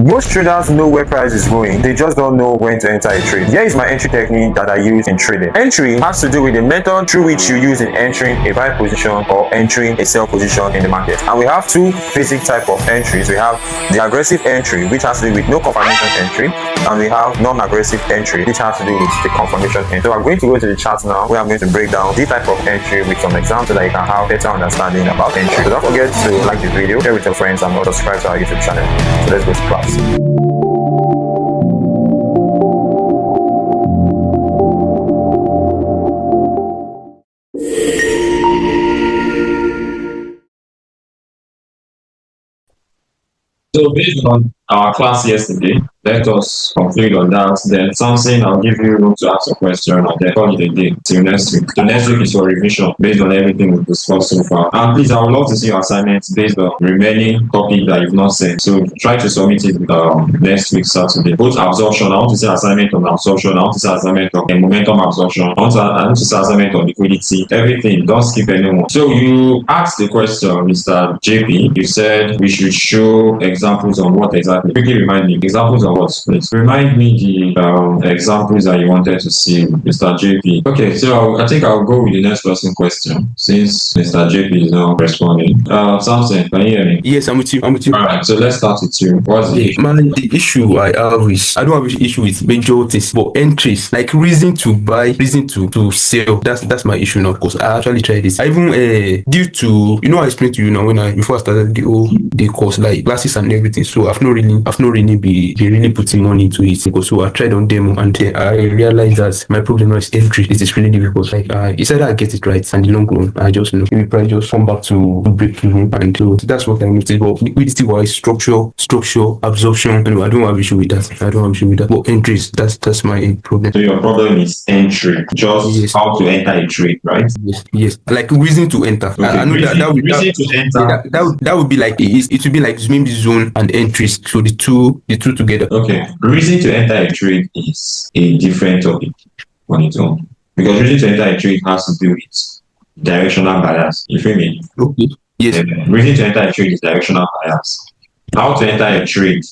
Most traders know where price is going, they just don't know when to enter a trade. Here is my entry technique that I use in trading. Entry has to do with the method through which you use in entering a buy position or entering a sell position in the market. And we have two basic type of entries. We have the aggressive entry, which has to do with no confirmation entry, and we have non-aggressive entry, which has to do with the confirmation entry. So I'm going to go to the chart now, where I'm going to break down this type of entry with some examples so that you can have better understanding about entry. So don't forget to like the video, share with your friends, and subscribe to our YouTube channel. So let's go to class. So based on our class yesterday, let us conclude on that. Then something I'll give you room to ask a question and then call it a day till next week. So next week is your revision based on everything we've discussed so far. And please, I would love to see your assignments based on remaining topic that you've not sent. So try to submit it next week Saturday. Both absorption, I want to see assignment on absorption, I want to see assignment on momentum absorption, I want to see assignment on liquidity, everything. Don't skip anyone. So you asked the question, Mr. JP. You said we should show examples on what exactly. Quickly remind me. Examples of what, please? Remind me the examples that you wanted to see, Mr. JP. Okay, so I think I'll go with the next person question since Mr. JP is not responding. Samson, can you hear me? Yes, I'm with you. Alright, so let's start with you. What's the issue? Man, the issue I have is I don't have an issue with major things, but entries like reason to buy, reason to sell. That's my issue now because I actually tried this. I even due to I explained to you now before I started the course, like classes and everything. So I've not really been putting money into it because so I tried on demo and I realized that my problem is entry. It is really difficult. Like it's either I get it right and the long run I just maybe probably just come back to break even, and so that's what I noticed. But liquidity wise, structure, absorption, I don't have issue with that. But entries, that's my problem. So your problem is entry, just how to enter a trade, right? Yes. Like reason to enter. Okay. I know that would be like it would be like maybe zone and entries. So the two together. Okay. Reason to enter a trade is a different topic on its own. Because reason to enter a trade has to do with directional bias. You feel me? Okay. Yes. Reason to enter a trade is directional bias. How to enter a trade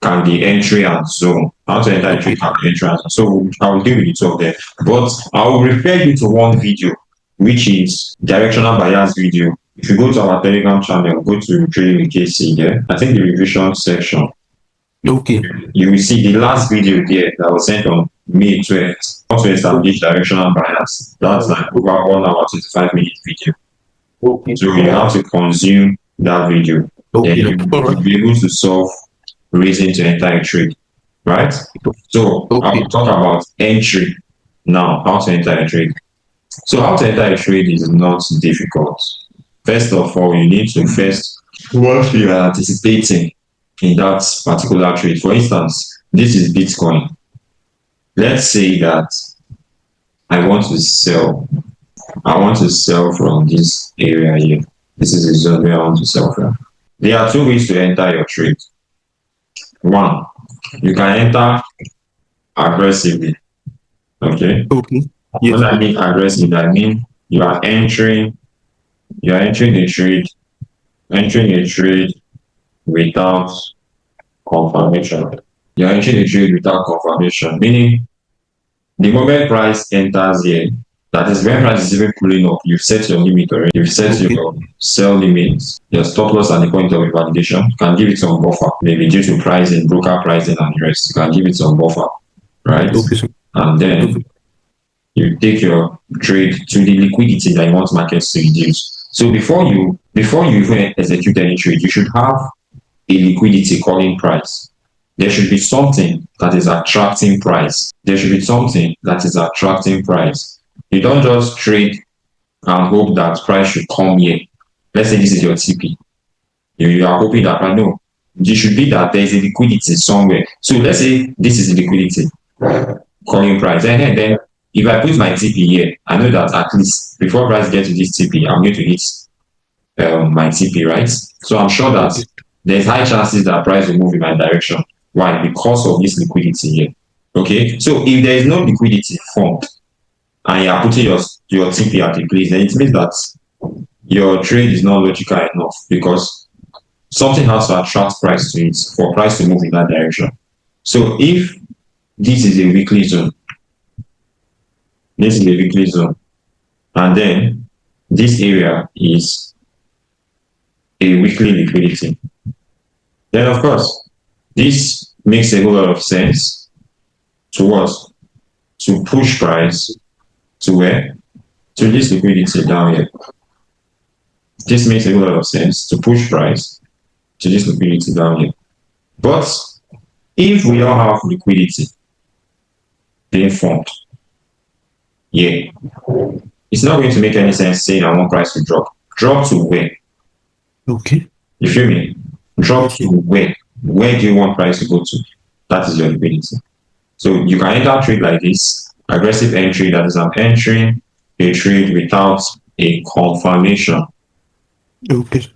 can be entry and zone. How to enter a trade can be entry and zone. So I will deal with the two of them. But I will refer you to one video, which is directional bias video. If you go to our Telegram channel, go to Trading with KC here. I think the revision section. Okay. You will see the last video there that was sent on May 12th. How to establish directional bias. That's like over 1 hour 25-minute video. Okay. So you have to consume that video. Okay. Then you'll be able to solve reason to enter a trade. Right? So I will talk about entry now. How to enter a trade. So how to enter a trade is not difficult. First of all, you need to first what you are anticipating in that particular trade. For instance, this is Bitcoin. Let's say that I want to sell from this area here. This is the zone where I want to sell from. There are two ways to enter your trade. One, you can enter aggressively. Okay. Yes. When I mean aggressive, I mean you are entering a trade without confirmation. You're entering a trade without confirmation, meaning the moment price enters here, that is when price is even pulling up, you've set your limit already. You've set your sell limits, your stop loss at the point of invalidation. You can give it some buffer, maybe due to pricing, broker pricing, and the rest. You can give it some buffer, right? And then you take your trade to the liquidity that you want markets to reduce. So before you even execute any trade, you should have a liquidity calling price. There should be something that is attracting price. You don't just trade and hope that price should come here. Let's say this is your TP. You are hoping that no, it should be that there is a liquidity somewhere. So let's say this is the liquidity calling price. And then if I put my TP here, I know that at least before price gets to this TP, I'm going to hit my TP, right? So I'm sure that there's high chances that price will move in my direction. Why? Because of this liquidity here. Okay, so if there is no liquidity formed and you are putting your TP at a place, then it means that your trade is not logical enough because something has to attract price to it for price to move in that direction. So if this is a weekly zone, this is a weekly zone, and then this area is a weekly liquidity, then of course this makes a whole lot of sense to what? To push price to where? To this liquidity down here. This makes a whole lot of sense to push price to this liquidity down here. But if we don't have liquidity being formed, yeah, it's not going to make any sense saying I want price to drop. Drop to where? Okay. You feel me? Drop to where? Where do you want price to go to? That is your liquidity. So you can enter a trade like this, aggressive entry, that is I'm entering a trade without a confirmation. Okay.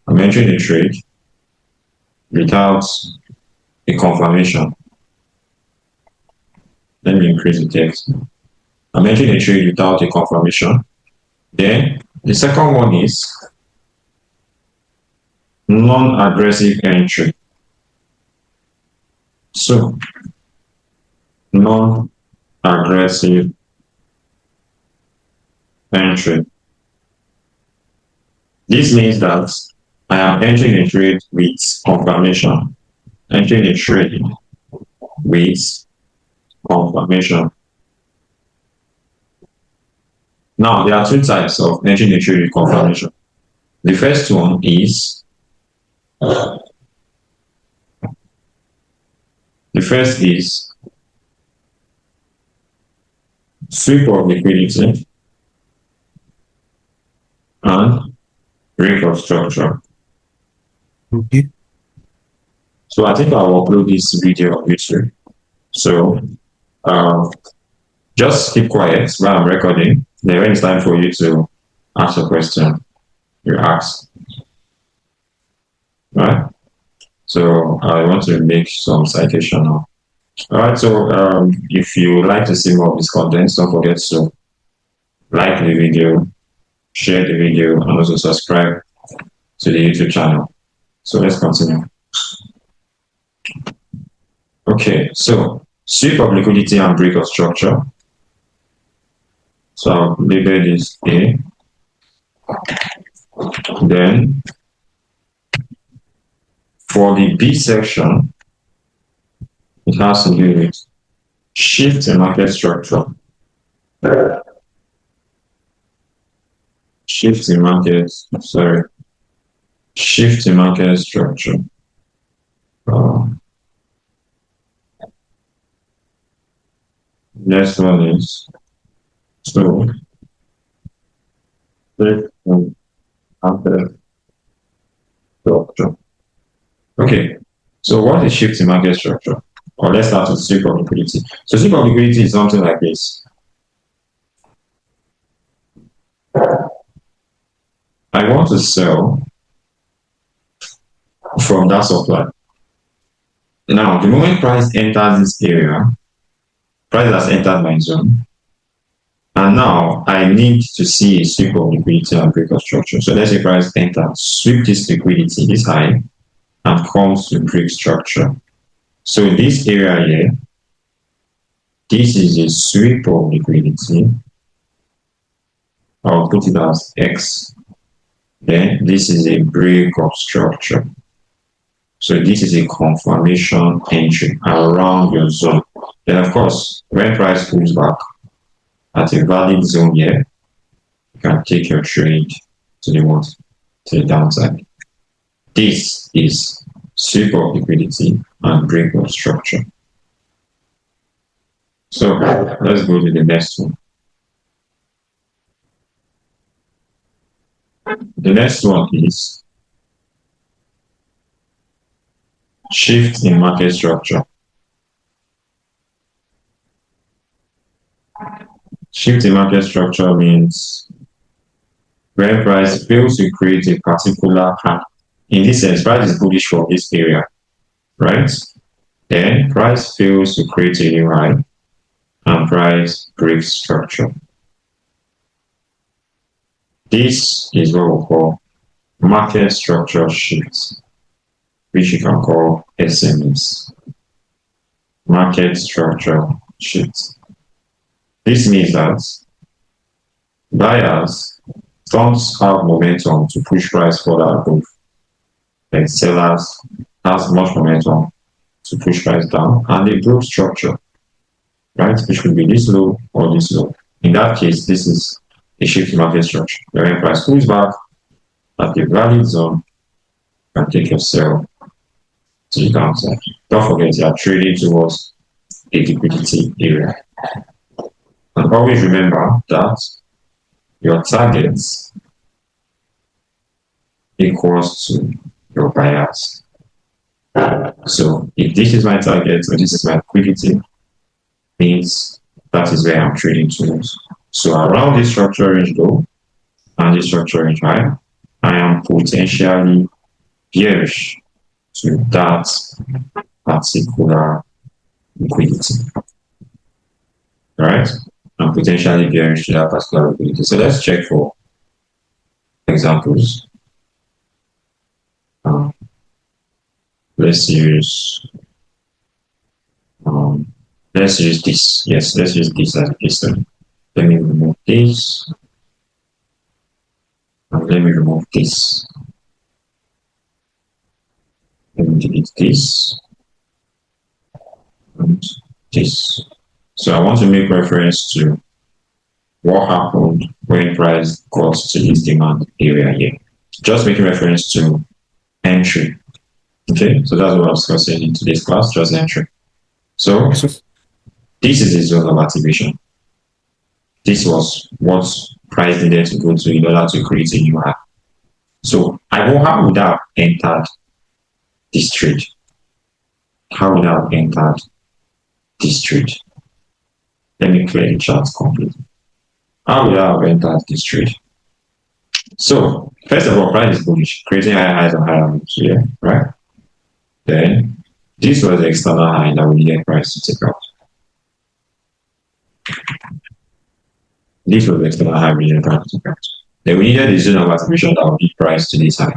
I'm entering a trade without a confirmation. Let me increase the text. I'm entering a trade without a confirmation. Then the second one is non-aggressive entry. So non-aggressive entry. This means that I am entering a trade with confirmation. Entering a trade with confirmation. Now, there are two types of entering a trade with confirmation. The first one is sweep of liquidity and break of structure. Okay. So I think I'll upload this video on YouTube. So just keep quiet while I'm recording. Then when it's time for you to ask a question, you ask. Right? So I want to make some citation now. Alright, so if you like to see more of this content, don't forget to like the video, share the video, and also subscribe to the YouTube channel. So let's continue. Okay, so sweep of liquidity and break of structure. So I'll label this A. Then for the B section, it has to do with shift in market structure. Shift in market structure. Next one is market structure. Okay, so what is shift in market structure? Or let's start with sweep of liquidity. So sweep of liquidity is something like this. I want to sell from that supply. Now, the moment price enters this area, price has entered my zone. And now I need to see a sweep of liquidity and break of structure. So let's say price enters, sweep this liquidity, this high, and comes to break structure. So this area here, this is a sweep of liquidity. I'll put it as X. Then this is a break of structure. So this is a confirmation entry around your zone. Then of course, when price pulls back at a valid zone here, you can take your trade to the what? To the downside. This is sweep of liquidity and break of structure. So let's go to the next one. The next one is shift in market structure. Shift in market structure means when price fails to create a particular high. In this sense, price is bullish for this area, right? Then price fails to create a new high and price breaks structure. This is what we call market structure shifts. which you can call SMS, market structure sheet. This means that buyers don't have momentum to push price further above, and sellers has much momentum to push price down, and they broke structure, right? Which could be this low or this low. In that case, this is a shift in market structure. When price pulls back at the valid zone, you can take your sell to the downside. Don't forget you are trading towards a liquidity area. And always remember that your targets equals to your buyers. So if this is my target or this is my liquidity, means that is where I'm trading towards. So around this structure range low and this structure range high, I am potentially bearish to that particular liquidity. Alright? I'm potentially bearish to that particular liquidity. So let's check for examples. Let's use this. Yes, let's use this as a case study. Let me remove this. And let me remove this. Let me delete this. And this. So I want to make reference to what happened when price got to this demand area here. Just making reference to entry. Okay, so that's what I was discussing in today's class, just entry. So this is the zone of activation. This was what price needed to go to in order to create a new high. So how would I have entered this trade? How would I have entered this trade? Let me clear the chart completely. How would I have entered this trade? So first of all, price is bullish, creating higher highs and higher lows here, right? Then this was the external high that we needed price to take out. This was the external high we needed price to take out. Then we needed a zone of activation that would be price to this high.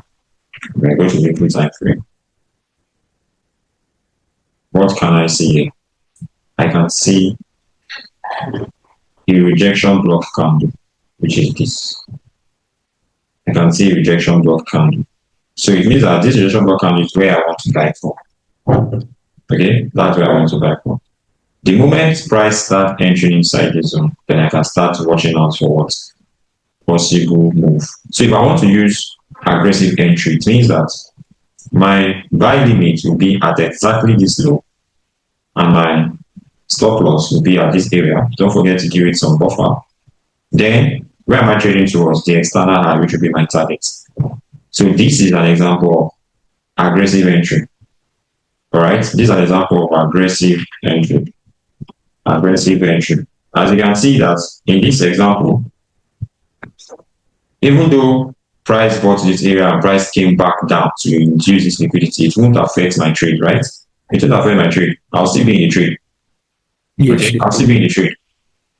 We're going to weekly time frame. What can I see here? I can see a rejection block candle, which is this. I can see a rejection block candle. So it means that this rejection block candle is where I want to buy for. Okay, that's where I want to buy for. The moment price start entering inside the zone, then I can start watching out for what possible move. So if I want to use aggressive entry, it means that my buy limit will be at exactly this low, and my stop loss will be at this area. Don't forget to give it some buffer. Then where am I trading towards? The external high, which will be my target. So this is an example of aggressive entry. Alright, this is an example of aggressive entry. Aggressive entry. As you can see that in this example, even though price got to this area and price came back down to induce this liquidity, it won't affect my trade, right? It won't affect my trade. I'll still be in the trade. Yes. Okay, I'll still be in the trade.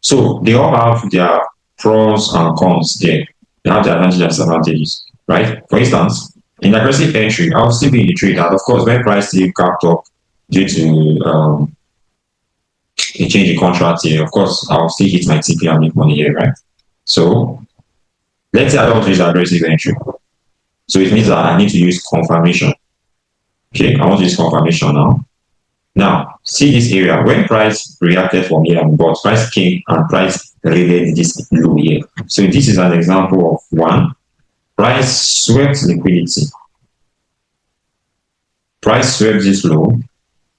So they all have their pros and cons there. They have their advantages and disadvantages, right? For instance, in aggressive entry, I'll still be in the trade. And of course, when price still capped up due to a change in contract here, of course, I'll still hit my TP and make money here, right? So let's say I don't use aggressive entry. So it means that I need to use confirmation. Okay, I want to use confirmation now. Now, see this area. When price reacted from here and bought, price came and price raided this low here. So this is an example of one. Price swept liquidity. Price swept this low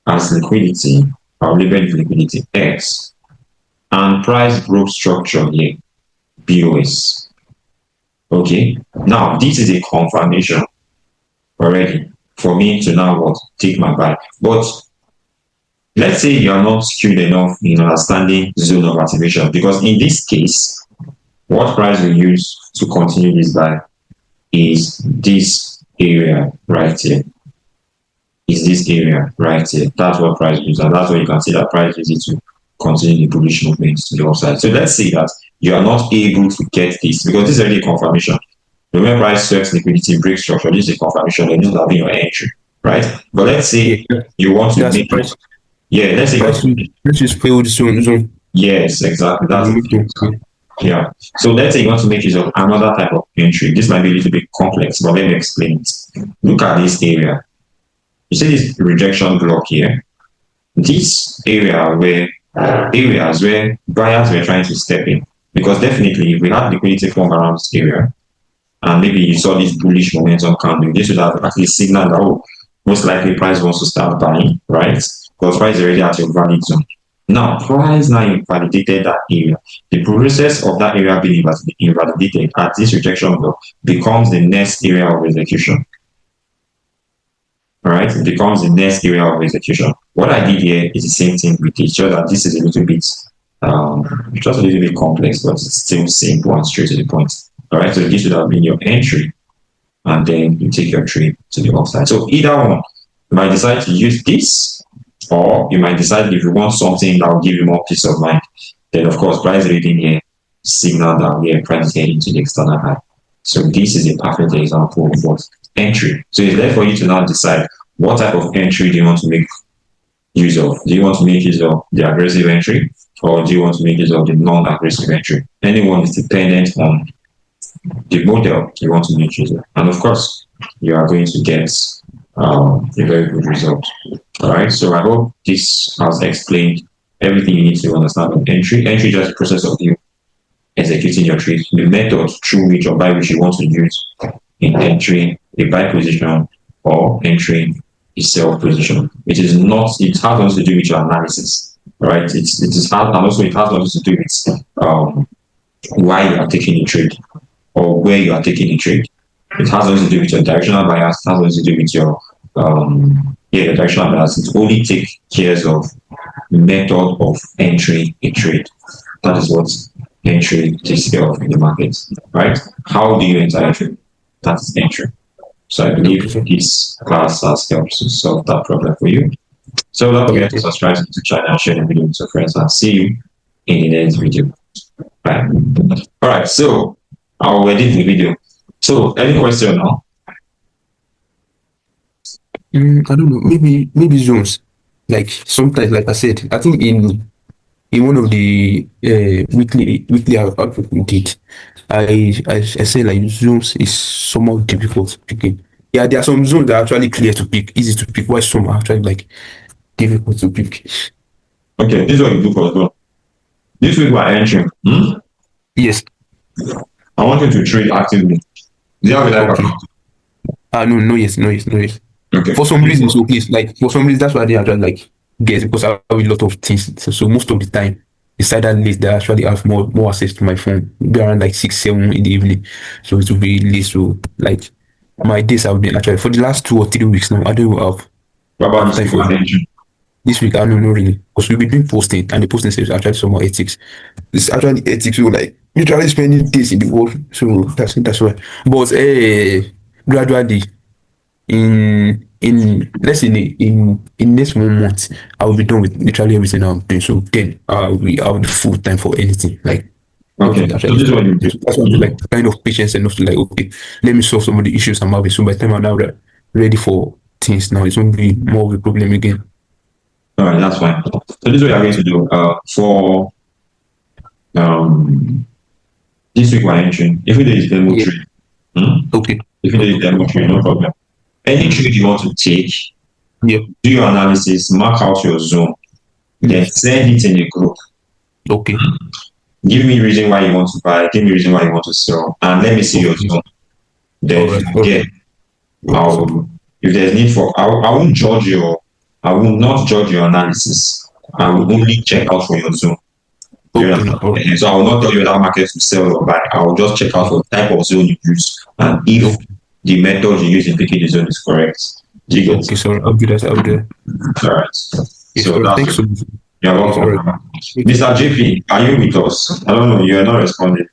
as liquidity. I'll label it liquidity X. And price broke structure here. BOS. Okay. Now, this is a confirmation already for me to now what? Take my buy. But let's say you are not skilled enough in understanding zone of activation, because in this case, what price we use to continue this buy is this area right here. Is this area right here. That's what price uses, and that's where you can see that price uses to continue the bullish movement to the upside. So let's say that you are not able to get this, because this is already a confirmation. When price sweeps liquidity, break structure, this is a confirmation, and this will be your entry, right? But let's say Yeah. you want to That's make it. Yeah, let's say you want to make, price is failed zone. yes, exactly. You That's need it. to. Yeah. So let's say you want to make use of another type of entry. This might be a little bit complex, but let me explain it. Look at this area. You see this rejection block here? This area where areas where buyers were trying to step in. Because definitely if we had liquidity form around this area and maybe you saw this bullish momentum coming, this would have at least signaled that most likely price wants to start buying, right? Because price is already at your valid zone. Now, price now invalidated that area. The process of that area being invalidated at this rejection block becomes the next area of execution. All right, it becomes the next area of execution. What I did here is the same thing with it, just that this is a little bit, just a little bit complex, but it's still simple and straight to the point. All right, so this should have been your entry, and then you take your trade to the upside. So either one, you might decide to use this, or you might decide if you want something that will give you more peace of mind. Then of course, price reading here signal that we are price heading to the external high. So this is a perfect example of what entry. So it's left for you to now decide what type of entry do you want to make use of. Do you want to make use of the aggressive entry, or do you want to make use of the non-aggressive entry? Anyone is dependent on the model you want to make use of. And of course, you are going to get a very good result. All right. So I hope this has explained everything you need to understand of entry. Entry is just the process of you executing your trade, the method through which or by which you want to use in entering a buy position or entering a sell position. It is not, it has nothing to do with your analysis, right? It is hard, and also it has nothing to do with why you are taking a trade or where you are taking a trade. It has nothing to do with your directional bias, it has nothing to do with your the directional bias. It only takes care of method of entering a trade. That is what entry takes care of in the market, right? How do you enter a trade? That's entry. So I believe this class has helped to solve that problem for you. So don't forget to subscribe to the channel and share the video with your friends, and see you in the next video. Bye. All right, so I'll edit the video. So any question now? I don't know. Maybe zones. Like sometimes, like I said, I think in one of the weekly output we did, I say like zones is somewhat difficult picking. Yeah, there are some zones that are actually clear to pick, easy to pick, while some are actually like difficult to pick. Okay, this is what you do for as well. This week we're entering. Yes. I want you to trade actively. Do you have a live Okay. account? No, yes. Okay. For some reason, so please, like for some reason, that's why they actually like guess because I have a lot of things. So most of the time, beside that list, they actually have more access to my phone. Maybe around like 6, 7 in the evening. So it will be list. So like my days have been actually for the last 2 or 3 weeks now. I don't have What about this time week for we're entering? this week. I don't know really because we've been doing posting and the posting is actually somewhat ethics. It's actually ethics. So like literally spending days in the world. So that's why. But gradually in let's say in next 1 month I will be done with literally everything I'm doing. So then we have the full time for anything. Like what Okay, we so actually this is what you do. do. So that's why I'm like kind of patience enough to like okay, let me solve some of the issues I'm having. So by the time I'm now ready for things now, it's gonna be more of a problem again. All right, that's fine. So this is what you're going to do. For this week we're entering. If it is demo Yeah. trade, Okay. if it is demo trade, no problem. Any trade you want to take, Yeah. do your analysis, mark out your zone, then Yes. send it in the group. Okay. Give me reason why you want to buy, give me reason why you want to sell, and let me see your Okay. zone. Then All right. from All there, right. Okay. So I'll, if there's need for, I won't judge your, I will not judge your analysis. I will okay. only check out for your zone. Do you Okay. understand? All right. So I will not tell you that market to sell or buy. I will just check out for the type of zone you use and if Okay. the method you use in picking the zone is correct. Do you get? Okay. So I'll do that. I'll do that. All right. Yes. So All right. that's Thanks it. so much. You're Yes. All right. welcome. Thank you. Mr. JP, are you with us? I don't know. You are not responding.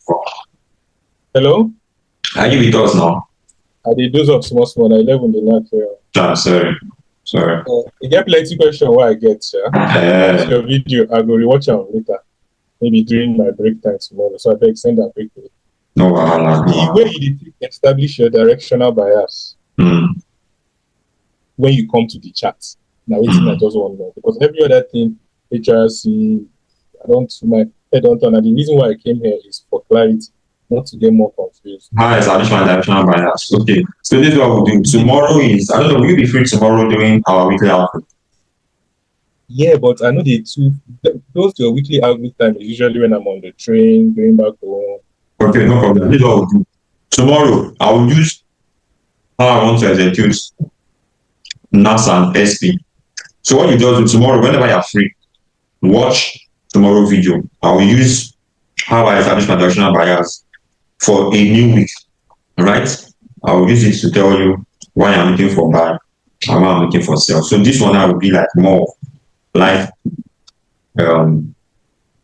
Hello? Are you with us now? I did those of small, I live in the night here. Sorry. You get plenty question what I get, sir. Watch your video, I go rewatch am later. Maybe during my break time tomorrow. So I beg send that break. No wahala. The way you establish your directional bias. when you come to the chat. Now, waiting, I just want to know because every other thing, HRC, I don't my head don't turn. And the reason why I came here is for clarity, not to get more confused. How is additional directional bias? Okay, so this is what we'll do. Tomorrow is, I don't know, will you be free tomorrow doing our weekly output? Yeah, but I know those your weekly outreach time is usually when I'm on the train, going back home. Okay, no problem. This is what we'll do. Tomorrow, I will use how I want to execute NASA and SP. So what you just do tomorrow, whenever you're free, watch tomorrow video. I will use how I establish my directional bias for a new week, right? I will use it to tell you why I'm looking for buy and why I'm looking for sell. So this one I will be like more like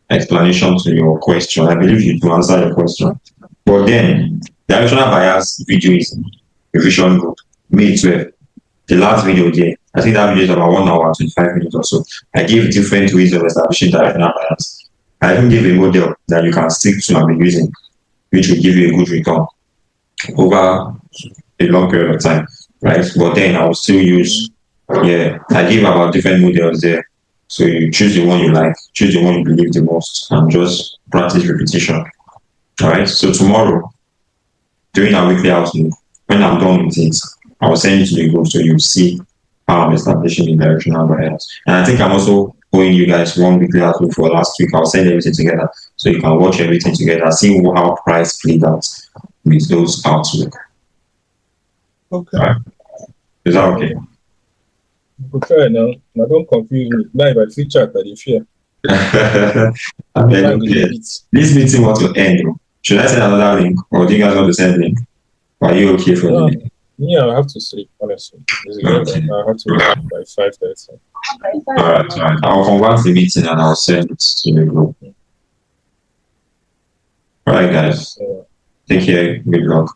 explanation to your question. I believe you to answer your question. But then directional bias video is revision group, May 12. The last video there, I think that video is about 1 hour, 25 minutes or so. I gave different ways of establishing directional bias. I even gave a model that you can stick to and be using, which will give you a good return over a long period of time, right? But then I will still use, I give about different models there. So you choose the one you like, choose the one you believe the most, and just practice repetition. All right. So tomorrow, during our weekly outlook, when I'm done with it, I will send you to the group so you see how I'm establishing the directional bias. And I think I'm also owing you guys one weekly outlook for last week. I'll send everything together so you can watch everything together, see how price played out with those outlook. Okay. All right. Is that okay? We'll try now. Now don't confuse me. Now if I see chat, I fear. I mean, okay. This meeting wants to end. Should I send another link or do you guys want to send link? Or are you okay for me? Yeah, I have to sleep, honestly. Okay. I have to sleep by 5:30. All right. I'll convert the meeting and I'll send it to the group. All right, guys. Take care. Good luck.